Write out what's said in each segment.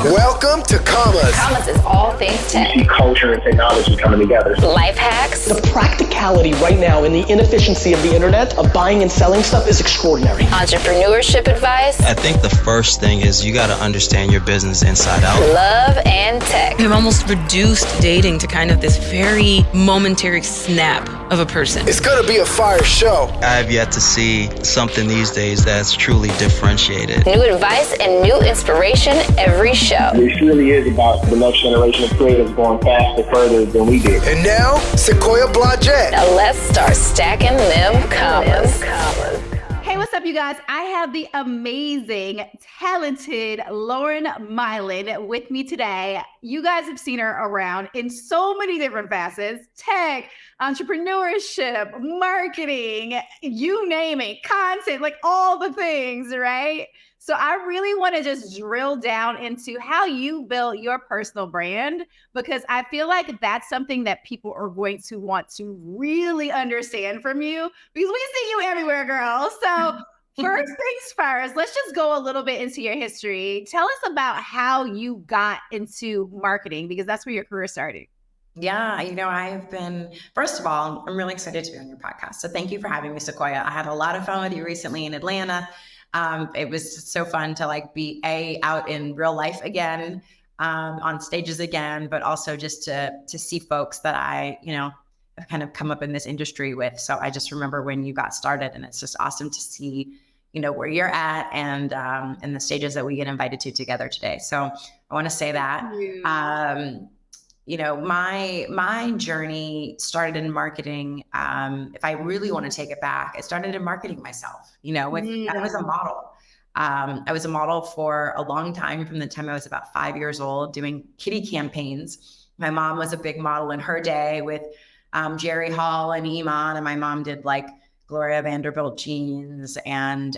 Welcome to Commas. Commas is all things tech. You see culture and technology coming together. Life hacks. The practicality right now and the inefficiency of the internet of buying and selling stuff is extraordinary. Entrepreneurship advice. I think the first thing is you got to understand your business inside out. Love and tech. I've almost reduced dating to kind of this very momentary snap of a person. It's going to be a fire show. I have yet to see something these days that's truly differentiated. New advice and new inspiration every show. It really is about the next generation of creators going faster, further than we did. And now, Sequoia Blodgett. Now let's start stacking them commas. Hey, what's up, you guys? I have the amazing, talented Lauren Maillian with me today. You guys have seen her around in so many different facets: tech, entrepreneurship, marketing, you name it, content, like all the things, right? So I really want to just drill down into how you built your personal brand, because I feel like that's something that people are going to want to really understand from you, because we see you everywhere, girl. So first things first, let's just go a little bit into your history. Tell us about how you got into marketing, because that's where your career started. Yeah, I've been, first of all, I'm really excited to be on your podcast. So thank you for having me, Sequoia. I had a lot of fun with you recently in Atlanta. It was just so fun to be out in real life again, on stages again, but also just to see folks that I, have kind of come up in this industry with. So I just remember when you got started, and it's just awesome to see, where you're at and the stages that we get invited to together today. So I want to say that. My journey started in marketing. If I really want to take it back, I started in marketing myself. I was a model. I was a model for a long time, from the time I was about 5 years old, doing kitty campaigns. My mom was a big model in her day with Jerry Hall and Iman, and my mom did Gloria Vanderbilt jeans and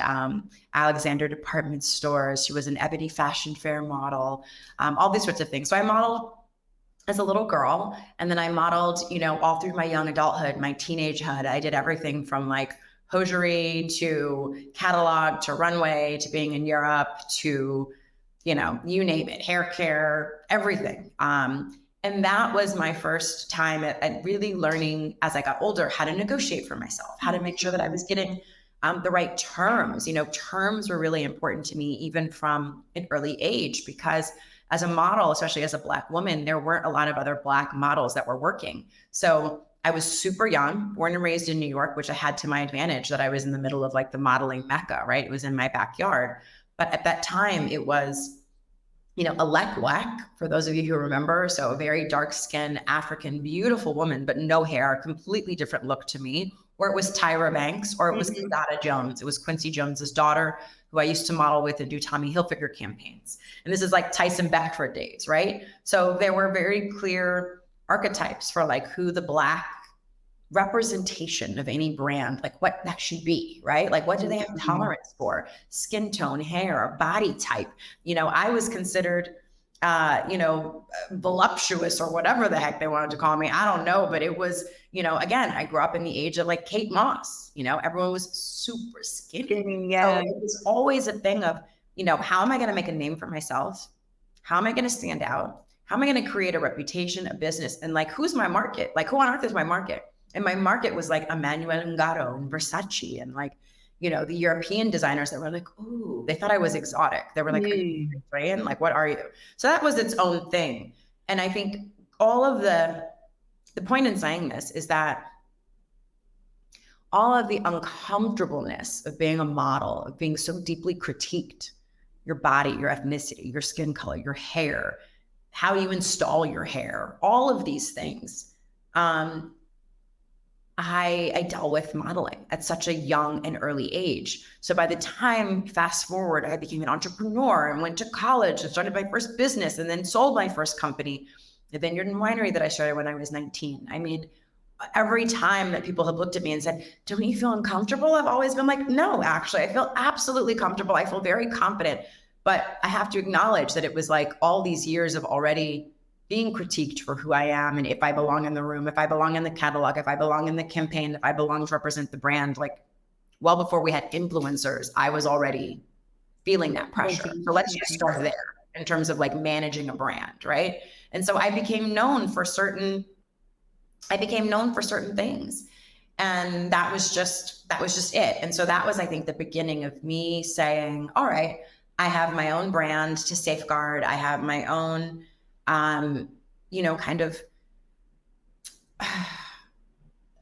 Alexander department stores. She was an Ebony Fashion Fair model, all these sorts of things. So I modeled as a little girl. And then I modeled, all through my young adulthood, my teenagehood. I did everything from hosiery to catalog to runway to being in Europe to, you name it, hair care, everything. And that was my first time at really learning, as I got older, how to negotiate for myself, how to make sure that I was getting the right terms. Terms were really important to me, even from an early age, because as a model, especially as a Black woman, there weren't a lot of other Black models that were working. So I was super young, born and raised in New York, which I had to my advantage that I was in the middle of the modeling mecca, right? It was in my backyard. But at that time, it was, Alec Weck, for those of you who remember. So a very dark-skinned, African, beautiful woman, but no hair, completely different look to me. Or it was Tyra Banks, or it was Kidada Jones. It was Quincy Jones's daughter, who I used to model with and do Tommy Hilfiger campaigns. And this is Tyson Beckford days, right? So there were very clear archetypes for who the Black representation of any brand, what that should be, right? What do they have tolerance for? Skin tone, hair, body type. I was considered, voluptuous or whatever the heck they wanted to call me. I don't know, but it was, again, I grew up in the age of Kate Moss, everyone was super skinny. Yeah. So it was always a thing of, how am I going to make a name for myself? How am I going to stand out? How am I going to create a reputation, a business? And who's my market? Who on earth is my market? And my market was Emmanuel Ungaro and Versace and the European designers that were ooh, they thought I was exotic. They were are you Ukrainian? What are you? So that was its own thing. And I think all of the point in saying this is that all of the uncomfortableness of being a model, of being so deeply critiqued, your body, your ethnicity, your skin color, your hair, how you install your hair, all of these things, I dealt with modeling at such a young and early age. So by the time, fast forward, I became an entrepreneur and went to college and started my first business and then sold my first company, the Vineyard and Winery that I started when I was 19. I mean, every time that people have looked at me and said, don't you feel uncomfortable? I've always been no, actually, I feel absolutely comfortable. I feel very confident. But I have to acknowledge that it was all these years of already being critiqued for who I am and if I belong in the room, if I belong in the catalog, if I belong in the campaign, if I belong to represent the brand. Well before we had influencers, I was already feeling that pressure. So let's just start there in terms of like managing a brand, right? And so I became known for certain things. And that was just it. And so that was, I think, the beginning of me saying, all right, I have my own brand to safeguard. I have my own, kind of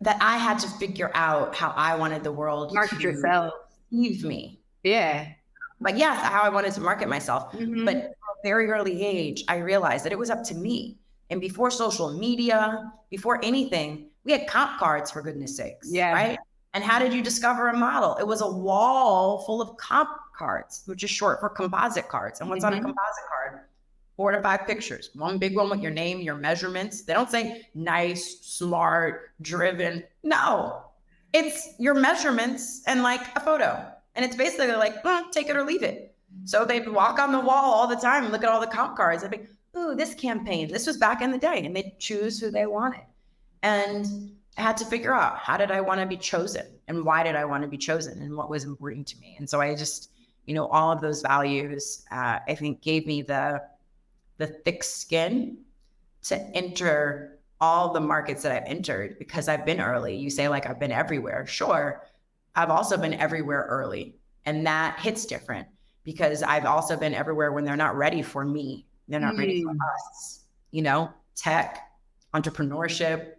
that I had to figure out how I wanted the world Market to yourself. receive me. Yeah. But yes, how I wanted to market myself. Mm-hmm. But from a very early age, I realized that it was up to me. And before social media, before anything, we had comp cards, for goodness sakes. Yeah. Right. And how did you discover a model? It was a wall full of comp cards, which is short for composite cards. And what's on a composite card? 4 to 5 pictures. One big one with your name, your measurements. They don't say nice, smart, driven. No, it's your measurements and like a photo. And it's basically like, take it or leave it. So they'd walk on the wall all the time and look at all the comp cards. I'd be, ooh, this campaign, this was back in the day. And they'd choose who they wanted. And I had to figure out, how did I want to be chosen? And why did I want to be chosen? And what was important to me? And so I just, all of those values, I think gave me the thick skin to enter all the markets that I've entered, because I've been early. You say like, I've been everywhere. Sure. I've also been everywhere early, and that hits different because I've also been everywhere when they're not ready for me. They're not ready for us, tech, entrepreneurship.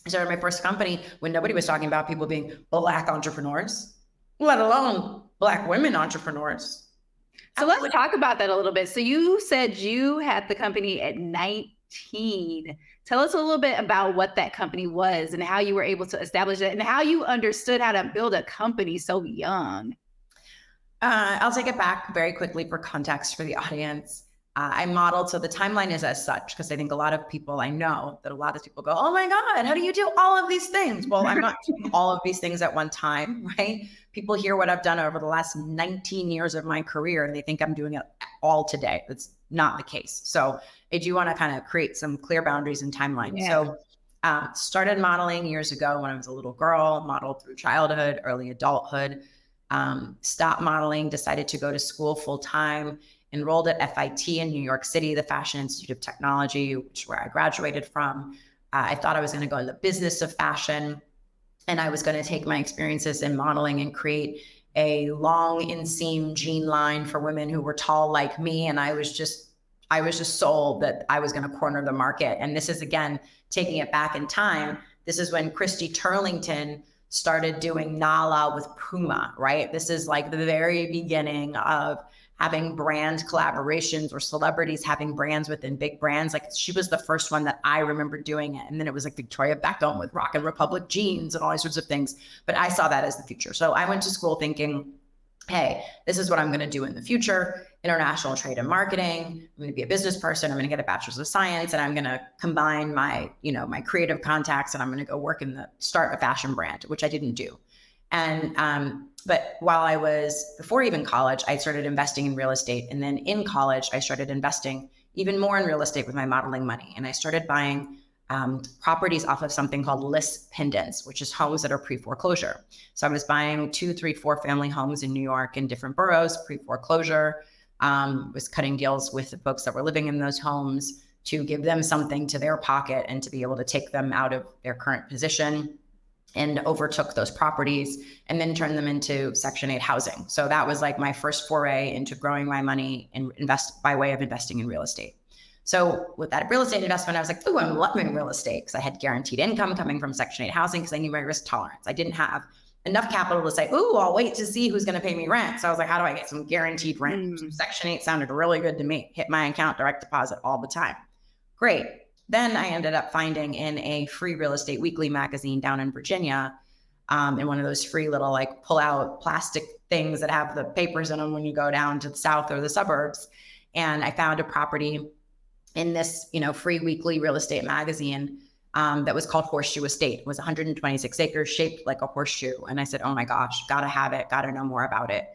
I started my first company when nobody was talking about people being Black entrepreneurs, let alone Black women entrepreneurs. So let's talk about that a little bit. So you said you had the company at 19. Tell us a little bit about what that company was and how you were able to establish it and how you understood how to build a company so young. I'll take it back very quickly for context for the audience. I modeled, so the timeline is as such, because I think a lot of people, I know that a lot of people go, oh my God, how do you do all of these things? Well, I'm not doing all of these things at one time, right? People hear what I've done over the last 19 years of my career, and they think I'm doing it all today. That's not the case. So I do want to kind of create some clear boundaries and timeline. Yeah. So started modeling years ago when I was a little girl, modeled through childhood, early adulthood, stopped modeling, decided to go to school full time, enrolled at FIT in New York City, the Fashion Institute of Technology, which is where I graduated from. I thought I was going to go in the business of fashion, and I was going to take my experiences in modeling and create a long inseam jean line for women who were tall like me. And I was just sold that I was going to corner the market. And this is, again, taking it back in time. This is when Christy Turlington started doing Nala with Puma, right? This is like the very beginning of having brand collaborations or celebrities having brands within big brands. Like, she was the first one that I remember doing it. And then it was like Victoria Beckham with Rock and Republic jeans and all these sorts of things. But I saw that as the future. So I went to school thinking, hey, this is what I'm going to do in the future. International trade and marketing. I'm going to be a business person. I'm going to get a bachelor's of science, and I'm going to combine my, my creative contacts, and I'm going to go work start a fashion brand, which I didn't do. And, but before even college, I started investing in real estate. And then in college, I started investing even more in real estate with my modeling money. And I started buying properties off of something called list pendants, which is homes that are pre-foreclosure. So I was buying 2, 3, 4 family homes in New York in different boroughs, pre-foreclosure, was cutting deals with the folks that were living in those homes to give them something to their pocket and to be able to take them out of their current position, and overtook those properties and then turned them into Section 8 housing. So that was like my first foray into growing my money and by way of investing in real estate. So with that real estate investment, I was like, ooh, I'm loving real estate, because I had guaranteed income coming from Section 8 housing because I knew my risk tolerance. I didn't have enough capital to say, ooh, I'll wait to see who's going to pay me rent. So I was like, how do I get some guaranteed rent? Section 8 sounded really good to me. Hit my account, direct deposit all the time. Great. Then I ended up finding in a free real estate weekly magazine down in Virginia, in one of those free little like pull out plastic things that have the papers in them when you go down to the south or the suburbs. And I found a property in this, free weekly real estate magazine that was called Horseshoe Estate. It was 126 acres, shaped like a horseshoe. And I said, oh my gosh, gotta have it, gotta know more about it.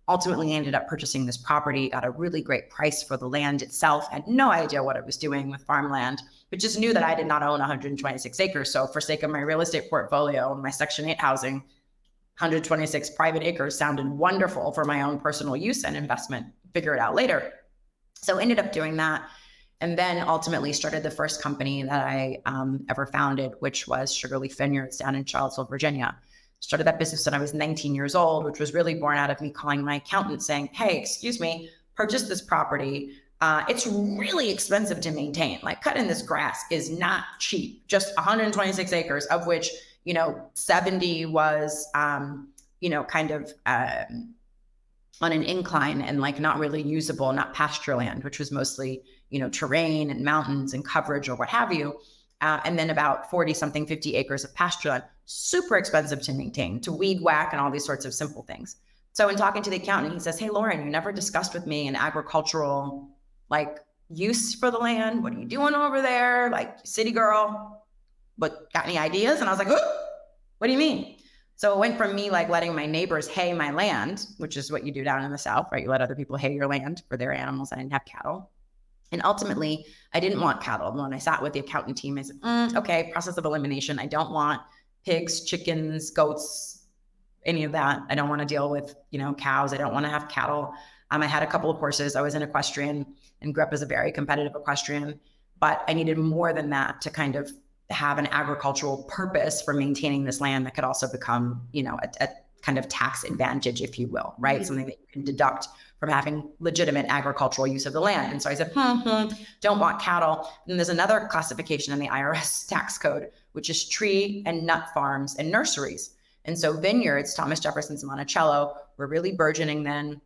Ultimately ended up purchasing this property, got a really great price for the land itself, had no idea what I was doing with farmland, but just knew that I did not own 126 acres. So for sake of my real estate portfolio and my Section 8 housing, 126 private acres sounded wonderful for my own personal use and investment. Figure it out later. So ended up doing that. And then ultimately started the first company that I ever founded, which was Sugarleaf Vineyards down in Charlottesville, Virginia. Started that business when I was 19 years old, which was really born out of me calling my accountant saying, hey, excuse me, purchase this property. It's really expensive to maintain. Like cutting this grass is not cheap. Just 126 acres, of which, 70 was, kind of on an incline and like not really usable, not pasture land, which was mostly, terrain and mountains and coverage or what have you. And then about 50 acres of pasture land, super expensive to maintain, to weed whack and all these sorts of simple things. So in talking to the accountant, he says, hey, Lauren, you never discussed with me an agricultural use for the land. What are you doing over there? Like city girl, but got any ideas? And I was like, oh, what do you mean? So it went from me letting my neighbors hay my land, which is what you do down in the South, right? You let other people hay your land for their animals. I didn't have cattle. And ultimately, I didn't want cattle. When I sat with the accountant team, I said, okay, process of elimination. I don't want pigs, chickens, goats, any of that. I don't want to deal with, cows. I don't want to have cattle. I had a couple of horses. I was an equestrian and grew up as a very competitive equestrian, but I needed more than that to kind of have an agricultural purpose for maintaining this land that could also become, a kind of tax advantage, if you will, right? Mm-hmm. Something that you can deduct from having legitimate agricultural use of the land. And so I said, don't want cattle. And there's another classification in the IRS tax code, which is tree and nut farms and nurseries. And so vineyards, Thomas Jefferson's Monticello, were really burgeoning then.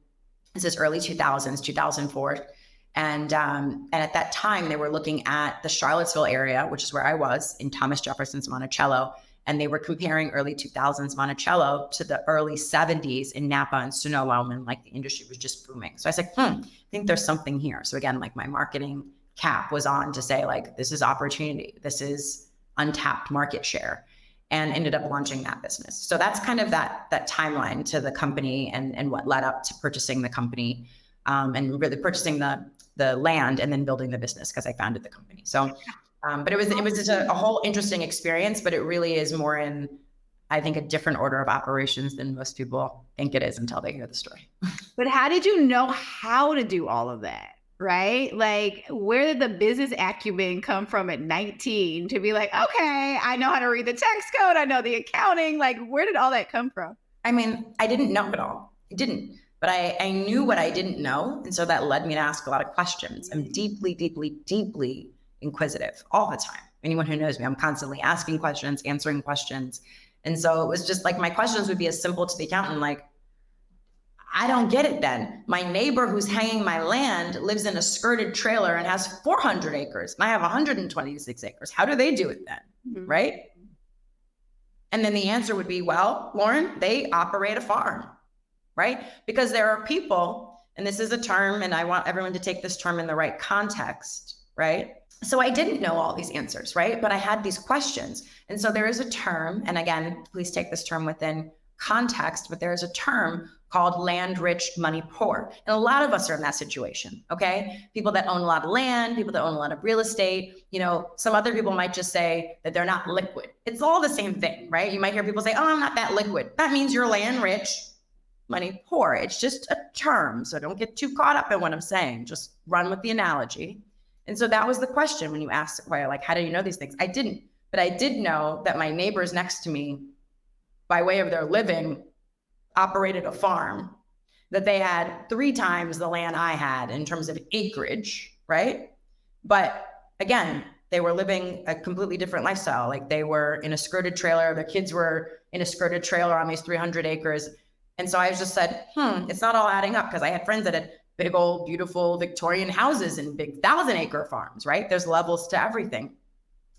This is early 2000s, 2004. And at that time, they were looking at the Charlottesville area, which is where I was, in Thomas Jefferson's Monticello. And they were comparing early 2000s Monticello to the early 70s in Napa and Sonoma, when the industry was just booming. So I said, I think there's something here. So again, my marketing cap was on to say, this is opportunity. This is untapped market share, and ended up launching that business. So that's kind of that timeline to the company and what led up to purchasing the company, and really purchasing the land and then building the business, because I founded the company. So, but it was just a whole interesting experience, but it really is more in, I think, a different order of operations than most people think it is until they hear the story. But how did you know how to do all of that? Right? Where did the business acumen come from at 19 to be okay, I know how to read the tax code. I know the accounting. Where did all that come from? I mean, I didn't know it all. I didn't. But I knew what I didn't know. And so that led me to ask a lot of questions. I'm deeply, deeply, deeply inquisitive all the time. Anyone who knows me, I'm constantly asking questions, answering questions. And so it was just my questions would be as simple to the accountant, I don't get it then. My neighbor who's hanging my land lives in a skirted trailer and has 400 acres, and I have 126 acres. How do they do it then? Mm-hmm. Right? And then the answer would be, well, Lauren, they operate a farm. Right? Because there are people, and this is a term, and I want everyone to take this term in the right context, right? So I didn't know all these answers, right? But I had these questions. And so there is a term, and again, please take this term within context, but there is a term called land rich, money poor. And a lot of us are in that situation, okay? People that own a lot of land, people that own a lot of real estate, some other people might just say that they're not liquid. It's all the same thing, right? You might hear people say, oh, I'm not that liquid. That means you're land rich, money poor. It's just a term. So don't get too caught up in what I'm saying. Just run with the analogy. And so that was the question when you asked Sequoia, how do you know these things? I didn't, but I did know that my neighbors next to me, by way of their living, operated a farm, that they had 3 times the land I had in terms of acreage, right? But again, they were living a completely different lifestyle. They were in a skirted trailer. Their kids were in a skirted trailer on these 300 acres. And so I just said, it's not all adding up, because I had friends that had big old, beautiful Victorian houses and big 1,000-acre farms, right? There's levels to everything.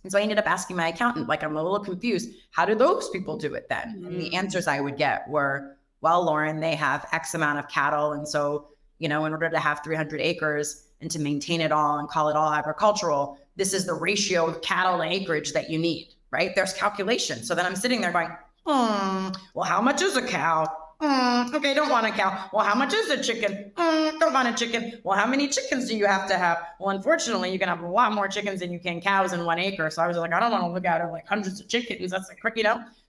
And so I ended up asking my accountant, I'm a little confused. How do those people do it then? Mm-hmm. And the answers I would get were, well, Lauren, they have X amount of cattle. And so, in order to have 300 acres and to maintain it all and call it all agricultural, this is the ratio of cattle to acreage that you need, right? There's calculations. So then I'm sitting there going, well, how much is a cow? Okay, don't want a cow. Well, how much is a chicken? Don't want a chicken. Well, how many chickens do you have to have? Well, unfortunately, you can have a lot more chickens than you can cows in 1 acre. So I was I don't want to look at it hundreds of chickens. That's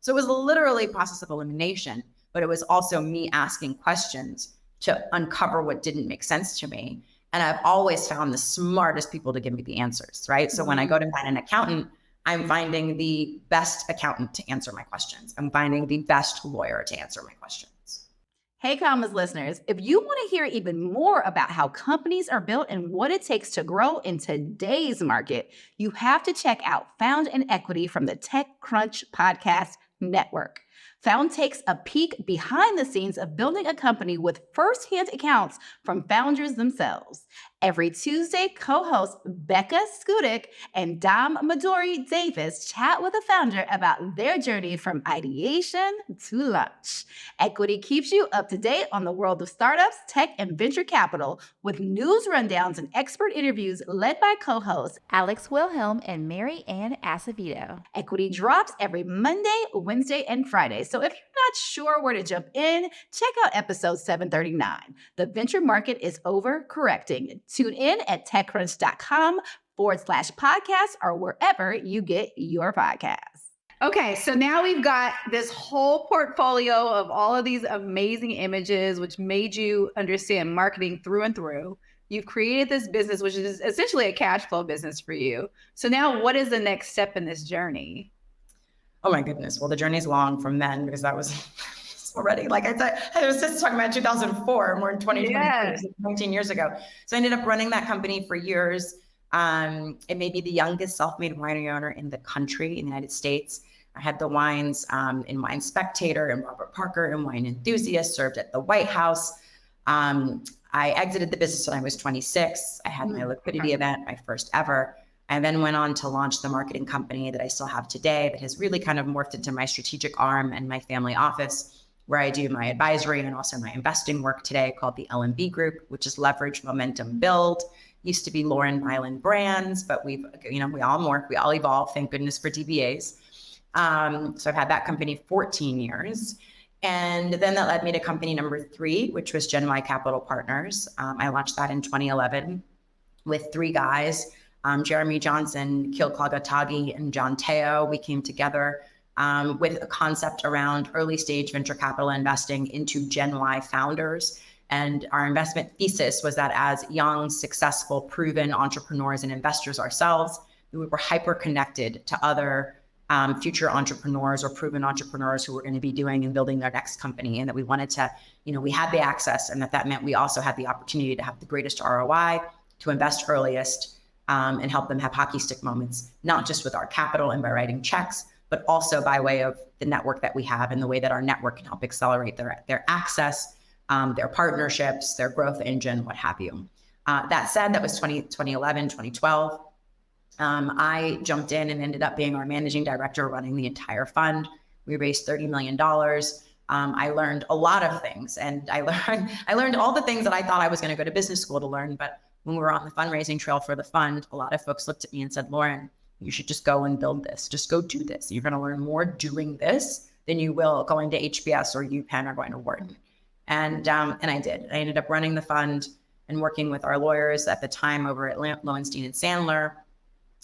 So it was literally process of elimination, but it was also me asking questions to uncover what didn't make sense to me. And I've always found the smartest people to give me the answers, right? So when I go to find an accountant, I'm finding the best accountant to answer my questions. I'm finding the best lawyer to answer my questions. Hey, Commas listeners, if you want to hear even more about how companies are built and what it takes to grow in today's market, you have to check out Found in Equity from the TechCrunch Podcast Network. Found takes a peek behind the scenes of building a company with firsthand accounts from founders themselves. Every Tuesday, co-hosts Becca Skudik and Dom Midori Davis chat with a founder about their journey from ideation to launch. Equity keeps you up to date on the world of startups, tech, and venture capital with news rundowns and expert interviews led by co-hosts Alex Wilhelm and Mary Ann Acevedo. Equity drops every Monday, Wednesday, and Friday. So if you're not sure where to jump in, check out episode 739. The venture market is overcorrecting. Tune in at techcrunch.com/podcast or wherever you get your podcasts. Okay, so now we've got this whole portfolio of all of these amazing images, which made you understand marketing through and through. You've created this business, which is essentially a cash flow business for you. So now what is the next step in this journey? Oh my goodness. Well, the journey's long from then because that was already, like I said, I was just talking about 2004, more than 19 years ago. So I ended up running that company for years. It made me the youngest self-made winery owner in the country, in the United States. I had the wines in Wine Spectator and Robert Parker and Wine Enthusiast, served at the White House. I exited the business when I was 26. I had my liquidity event, my first ever. I then went on to launch the marketing company that I still have today that has really kind of morphed into my strategic arm and my family office, where I do my advisory and also my investing work today, called the LMB Group, which is Leverage, Momentum, Build. Used to be Lauren Milan Brands, but we all morph, we all evolve, thank goodness for DBAs. So I've had that company 14 years. And then that led me to company number 3, which was Gen Y Capital Partners. I launched that in 2011 with 3 guys, Jeremy Johnson, Kil Klagatagi, and John Teo. We came together with a concept around early stage venture capital investing into Gen Y founders. And our investment thesis was that as young, successful, proven entrepreneurs and investors ourselves, we were hyper connected to other future entrepreneurs or proven entrepreneurs who were going to be doing and building their next company. And that we wanted to, we had the access, and that meant we also had the opportunity to have the greatest ROI, to invest earliest, and help them have hockey stick moments, not just with our capital and by writing checks, but also by way of the network that we have and the way that our network can help accelerate their access, their partnerships, their growth engine, what have you. That said, that was 2011, 2012. I jumped in and ended up being our managing director running the entire fund. We raised $30 million. I learned a lot of things, and I learned all the things that I thought I was going to go to business school to learn. But when we were on the fundraising trail for the fund, a lot of folks looked at me and said, Lauren, you should just go and build this. Just go do this. You're going to learn more doing this than you will going to HBS or UPenn or going to Wharton. And I did. I ended up running the fund and working with our lawyers at the time over at Lowenstein and Sandler,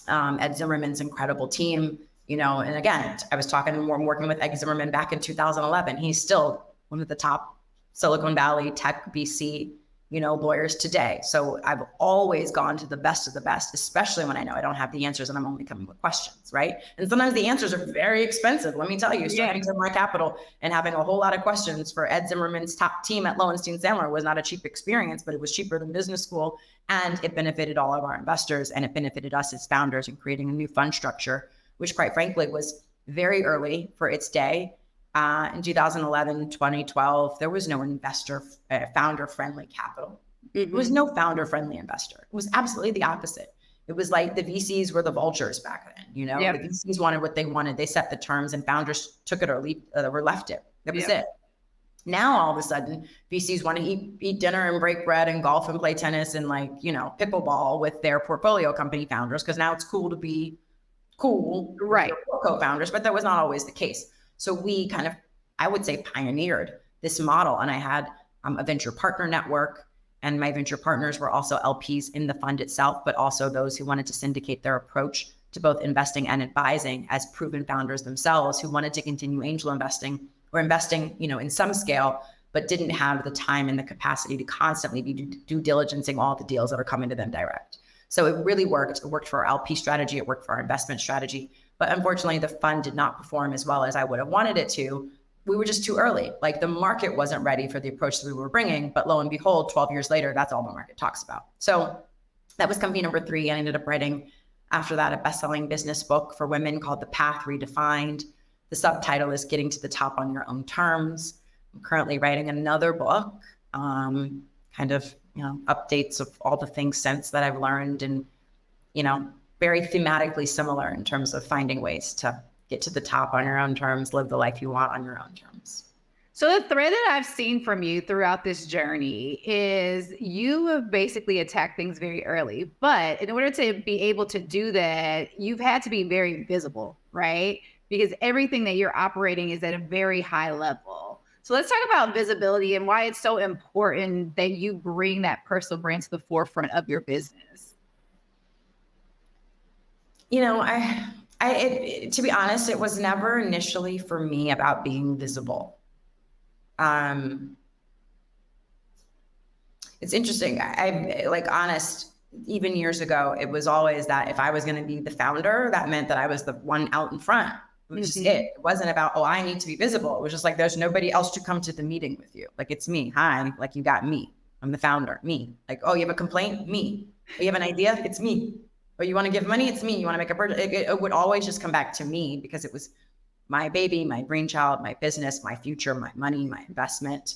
Ed Zimmerman's incredible team, and again, I was working with Ed Zimmerman back in 2011. He's still one of the top Silicon Valley tech VC, lawyers today. So I've always gone to the best of the best, especially when I know I don't have the answers and I'm only coming with questions, right? And sometimes the answers are very expensive. Let me tell you, starting to my capital and having a whole lot of questions for Ed Zimmerman's top team at Lowenstein Sandler was not a cheap experience, but it was cheaper than business school. And it benefited all of our investors, and it benefited us as founders in creating a new fund structure, which quite frankly was very early for its day. In 2011, 2012, there was no founder-friendly capital. There was no founder-friendly investor. It was absolutely the opposite. It was like the VCs were the vultures back then. The VCs wanted what they wanted. They set the terms, and founders took it or left it. That was it. Now, all of a sudden, VCs want to eat dinner and break bread and golf and play tennis and pickleball with their portfolio company founders, because now it's cool to be cool, right? Co-founders, but that was not always the case. So we kind of, I would say, pioneered this model. And I had a venture partner network, and my venture partners were also LPs in the fund itself, but also those who wanted to syndicate their approach to both investing and advising as proven founders themselves who wanted to continue angel investing or investing, in some scale, but didn't have the time and the capacity to constantly be due diligencing all the deals that are coming to them direct. So it really worked. It worked for our LP strategy. It worked for our investment strategy. But unfortunately, the fund did not perform as well as I would have wanted it to. We were just too early. Like the market wasn't ready for the approach that we were bringing. But lo and behold, 12 years later, that's all the market talks about. So that was company number 3. I ended up writing after that a best-selling business book for women called The Path Redefined. The subtitle is Getting to the Top on Your Own Terms. I'm currently writing another book, kind of, updates of all the things since that I've learned, and, very thematically similar in terms of finding ways to get to the top on your own terms, live the life you want on your own terms. So the thread that I've seen from you throughout this journey is you have basically attacked things very early, but in order to be able to do that, you've had to be very visible, right? Because everything that you're operating is at a very high level. So let's talk about visibility and why it's so important that you bring that personal brand to the forefront of your business. To be honest, it was never initially for me about being visible. It's interesting. I honest, even years ago, it was always that if I was going to be the founder, that meant that I was the one out in front. It was just it. It wasn't about, I need to be visible. It was just like, there's nobody else to come to the meeting with you. Like, it's me. Hi. Like, you got me. I'm the founder. Me. Like, oh, you have a complaint? Me. Oh, you have an idea? It's me. Oh, you want to give money? It's me. You want to make a purchase? It would always just come back to me because it was my baby, my brainchild, my business, my future, my money, my investment,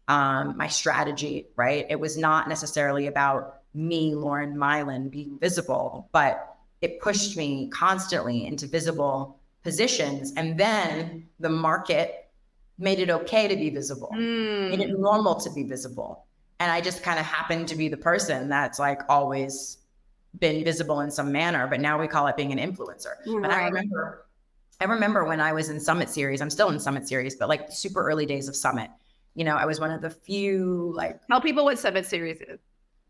my strategy, right? It was not necessarily about me, Lauren Maillian, being visible, but it pushed me constantly into visible positions. And then the market made it okay to be visible, made it normal to be visible. And I just kind of happened to be the person that's like always been visible in some manner, but now we call it being an influencer. Right. And I remember when I was in Summit Series, I'm still in Summit Series, but like super early days of Summit, I was one of the few, tell people what Summit Series is.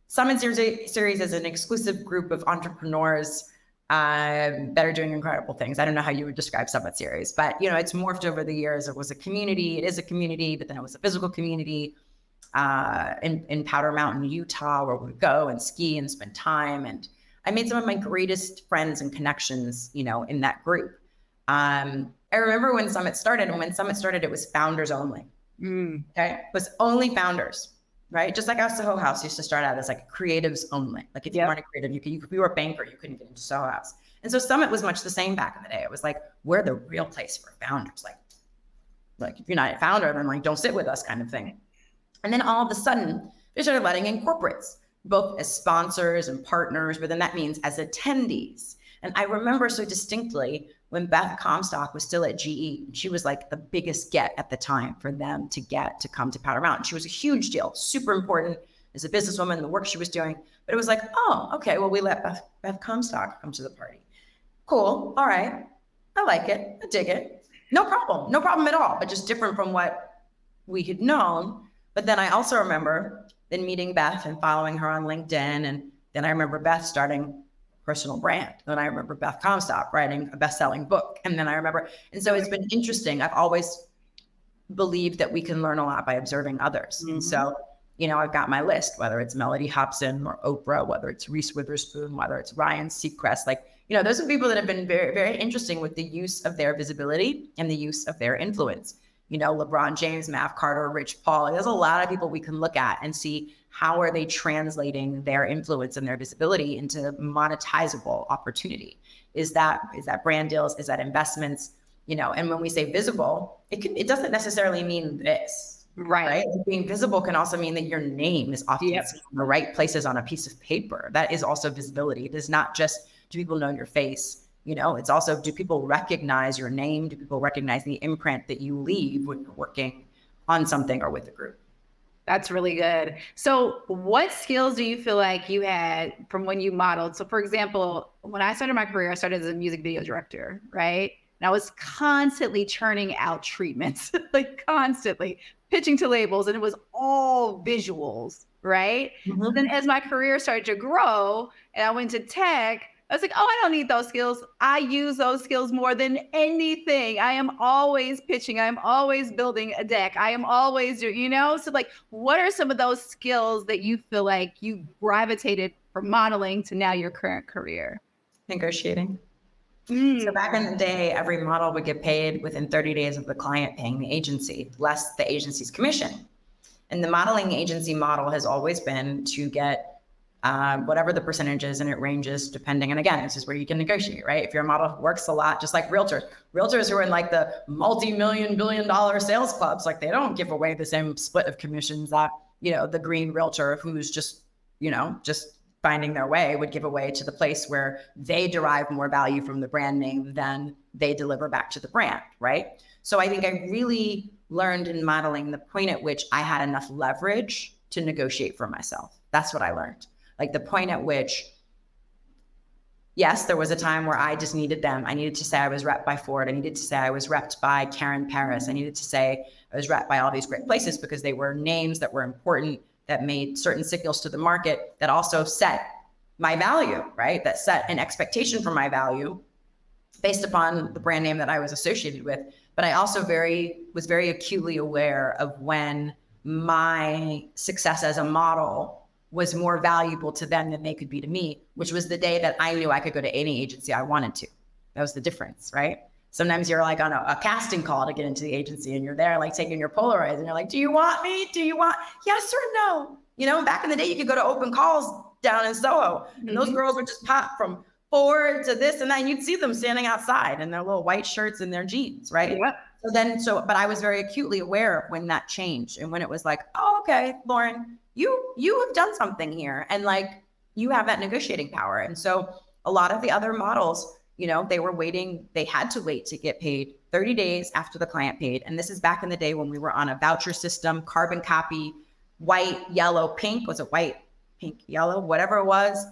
Summit Series is an exclusive group of entrepreneurs that are doing incredible things. I don't know how you would describe Summit Series, but it's morphed over the years. It was a community. It is a community, but then it was a physical community in Powder Mountain, Utah, where we go and ski and spend time. And I made some of my greatest friends and connections, in that group. I remember when Summit started, and when Summit started, it was founders only. Okay, it was only founders. Right? Just like our Soho House used to start out as like creatives only. Like if you weren't a creative, if you were a banker, you couldn't get into Soho House. And so Summit was much the same back in the day. It was like, we're the real place for founders. Like if you're not a founder, then like, don't sit with us kind of thing. And then all of a sudden they started letting in corporates, both as sponsors and partners, but then that means as attendees. And I remember so distinctly when Beth Comstock was still at GE, she was like the biggest get at the time for them to get to come to Powder Mountain. She was a huge deal, super important as a businesswoman, the work she was doing. But it was like, oh, okay, well, we let Beth Comstock come to the party. Cool, all right, I like it, I dig it. No problem at all, but just different from what we had known. But then I also remember then meeting Beth and following her on LinkedIn. And then I remember Beth starting personal brand. Then I remember Beth Comstock writing a best-selling book. And then I remember, and so it's been interesting. I've always believed that we can learn a lot by observing others. And so, I've got my list, whether it's Melody Hobson or Oprah, whether it's Reese Witherspoon, whether it's Ryan Seacrest, those are people that have been very, very interesting with the use of their visibility and the use of their influence. LeBron James, Mav Carter, Rich Paul. There's a lot of people we can look at and see how are they translating their influence and their visibility into monetizable opportunity. Is that brand deals? Is that investments? And when we say visible, it doesn't necessarily mean this, right? Being visible can also mean that your name is often in the right places on a piece of paper. That is also visibility. It is not just, do people know your face? It's also, do people recognize your name? Do people recognize the imprint that you leave when you're working on something or with a group? That's really good. So what skills do you feel like you had from when you modeled? So for example, when I started my career, I started as a music video director, right? And I was constantly churning out treatments, constantly pitching to labels, and it was all visuals, right? Then as my career started to grow and I went to tech, I was like, oh, I don't need those skills. I use those skills more than anything. I am always pitching. I'm always building a deck. I am always, so like, what are some of those skills that you feel like you gravitated from modeling to now your current career? Negotiating. So back in the day, every model would get paid within 30 days of the client paying the agency, less the agency's commission. And the modeling agency model has always been to get whatever the percentage is, and it ranges depending. And again, this is where you can negotiate, right? If your model works a lot, just like realtors who are in like the multi-million, billion-dollar sales clubs, like they don't give away the same split of commissions that, the green realtor who's just finding their way would give away to the place where they derive more value from the brand name than they deliver back to the brand, right? So I think I really learned in modeling the point at which I had enough leverage to negotiate for myself. That's what I learned. Like the point at which, yes, there was a time where I just needed them. I needed to say I was repped by Ford. I needed to say I was repped by Karen Paris. I needed to say I was repped by all these great places because they were names that were important, that made certain signals to the market, that also set my value, right? That set an expectation for my value based upon the brand name that I was associated with. But I also was very acutely aware of when my success as a model was more valuable to them than they could be to me, which was the day that I knew I could go to any agency I wanted to. That was the difference, right? Sometimes you're like on a casting call to get into the agency and you're there like taking your Polaroids and you're like, do you want me? Do you want, yes or no? Back in the day, you could go to open calls down in Soho and those girls would just pop from Ford to this and that. And you'd see them standing outside in their little white shirts and their jeans, right? Yep. But I was very acutely aware of when that changed and when it was like, oh, okay, Lauren, you have done something here and like you have that negotiating power. And so a lot of the other models, they had to wait to get paid 30 days after the client paid. And this is back in the day when we were on a voucher system, carbon copy, white, yellow, pink. Was it white, pink, yellow, whatever it was?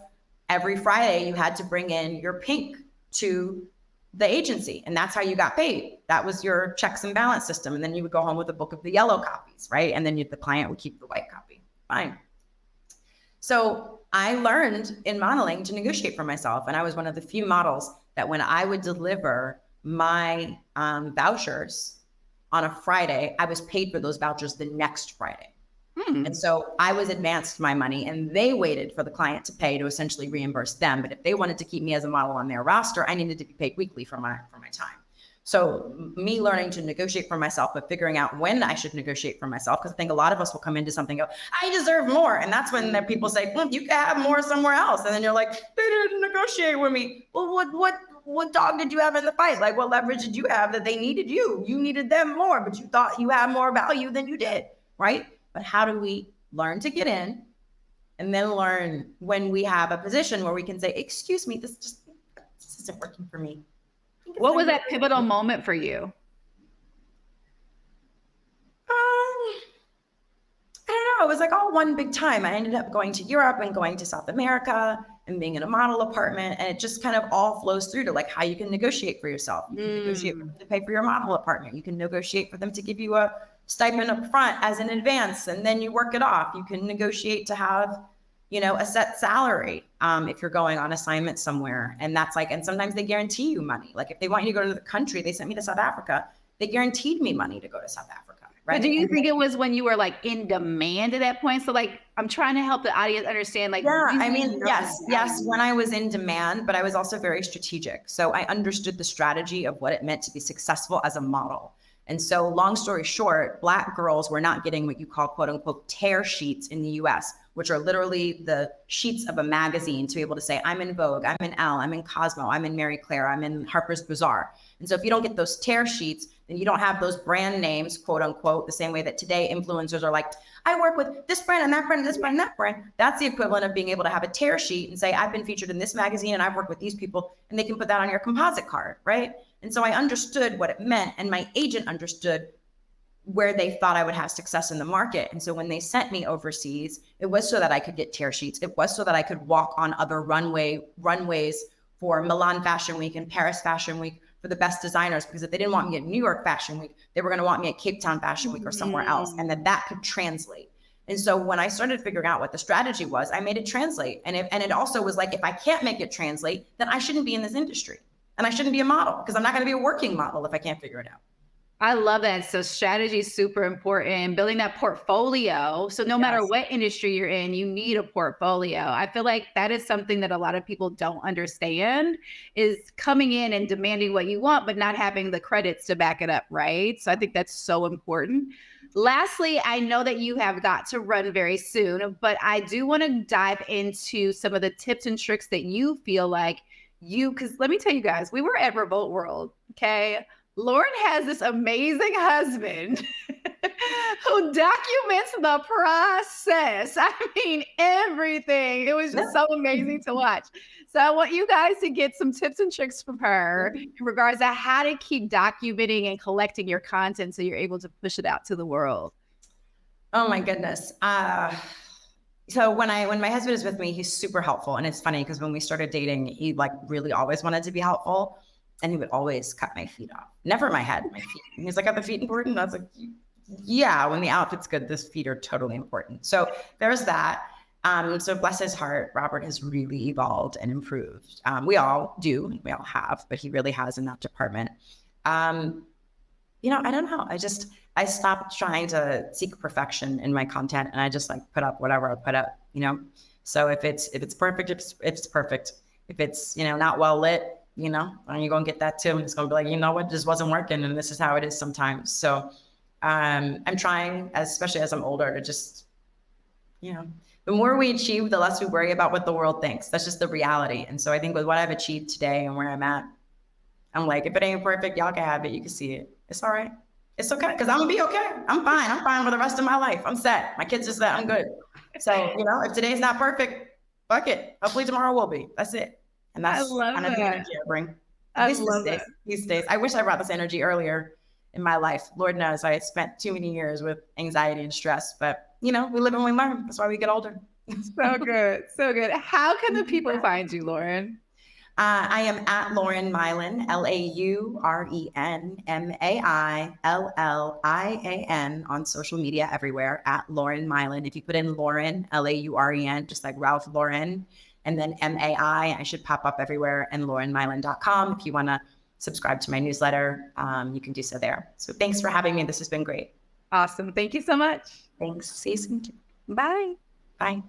Every Friday you had to bring in your pink to the agency. And that's how you got paid. That was your checks and balance system. And then you would go home with a book of the yellow copies, right? And then the client would keep the white copy. Fine. So I learned in modeling to negotiate for myself. And I was one of the few models that when I would deliver my vouchers on a Friday, I was paid for those vouchers the next Friday. And so I was advanced my money and they waited for the client to pay to essentially reimburse them. But if they wanted to keep me as a model on their roster, I needed to be paid weekly for my time. So me learning to negotiate for myself, but figuring out when I should negotiate for myself, because I think a lot of us will come into something and go, I deserve more. And that's when the people say, you can have more somewhere else. And then you're like, they didn't negotiate with me. Well, what dog did you have in the fight? Like, what leverage did you have that they needed you? You needed them more, but you thought you had more value than you did, right? But how do we learn to get in and then learn when we have a position where we can say, excuse me, this isn't working for me. What was that pivotal moment for you? I don't know. It was like all one big time. I ended up going to Europe and going to South America and being in a model apartment. And it just kind of all flows through to like how you can negotiate for yourself. You can negotiate for them to pay for your model apartment. You can negotiate for them to give you a stipend up front as an advance, and then you work it off. You can negotiate to have, a set salary if you're going on assignment somewhere. And that's like, and sometimes they guarantee you money. Like if they want you to go to the country, they sent me to South Africa. They guaranteed me money to go to South Africa. Right. But do you think it was when you were like in demand at that point? So like, I'm trying to help the audience understand like, yes, when I was in demand, but I was also very strategic. So I understood the strategy of what it meant to be successful as a model. And so long story short, Black girls were not getting what you call quote unquote tear sheets in the US, which are literally the sheets of a magazine to be able to say, I'm in Vogue, I'm in Elle, I'm in Cosmo, I'm in Marie Claire, I'm in Harper's Bazaar. And so if you don't get those tear sheets, then you don't have those brand names, quote unquote, the same way that today influencers are like, I work with this brand and that brand and this brand and that brand. That's the equivalent of being able to have a tear sheet and say, I've been featured in this magazine and I've worked with these people, and they can put that on your composite card, right? And so I understood what it meant, and my agent understood where they thought I would have success in the market. And so when they sent me overseas, it was so that I could get tear sheets. It was so that I could walk on other runways for Milan Fashion Week and Paris Fashion Week for the best designers, because if they didn't want me at New York Fashion Week, they were going to want me at Cape Town Fashion Week or somewhere else, and that could translate. And so when I started figuring out what the strategy was, I made it translate. And it also was like, if I can't make it translate, then I shouldn't be in this industry. And I shouldn't be a model, because I'm not going to be a working model if I can't figure it out. I love that. So strategy is super important. Building that portfolio. So no matter what industry you're in, you need a portfolio. I feel like that is something that a lot of people don't understand, is coming in and demanding what you want, but not having the credits to back it up, right? So I think that's so important. Lastly, I know that you have got to run very soon, but I do want to dive into some of the tips and tricks that you feel like because let me tell you guys, we were at Revolt World, okay? Lauren has this amazing husband who documents the process. I mean, everything. It was just so amazing to watch. So I want you guys to get some tips and tricks from her in regards to how to keep documenting and collecting your content so you're able to push it out to the world. Oh my goodness. So when my husband is with me, he's super helpful. And it's funny because when we started dating, he like really always wanted to be helpful. And he would always cut my feet off. Never my head, my feet. And he's like, are the feet important? I was like, yeah, when the outfit's good, those feet are totally important. So there's that. So bless his heart, Robert has really evolved and improved. We all do, we all have, but he really has in that department. I don't know. I stopped trying to seek perfection in my content, and I just like put up whatever I put up, So if it's perfect, it's perfect. If it's, not well lit, and you're going to get that too. And it's going to be like, you know what, this wasn't working. And this is how it is sometimes. So I'm trying, especially as I'm older, to just, the more we achieve, the less we worry about what the world thinks. That's just the reality. And so I think with what I've achieved today and where I'm at, I'm like, if it ain't perfect, y'all can have it. You can see it. It's all right. It's okay. Because I'm going to be okay. I'm fine. I'm fine for the rest of my life. I'm set. My kids are set. I'm good. So, if today's not perfect, fuck it. Hopefully tomorrow will be. That's it. And that's kind of the energy I bring. I love it. These days. I wish I brought this energy earlier in my life. Lord knows I spent too many years with anxiety and stress, but we live and we learn. That's why we get older. So good. So good. How can the people find you, Lauren? I am at Lauren Maillian, LaurенMaillian on social media everywhere, at Lauren Maillian. If you put in Lauren, Lauren, just like Ralph Lauren, and then MAI, I should pop up everywhere, and laurenmaillian.com. If you want to subscribe to my newsletter, you can do so there. So thanks for having me. This has been great. Awesome. Thank you so much. Thanks. See you soon. Bye. Bye.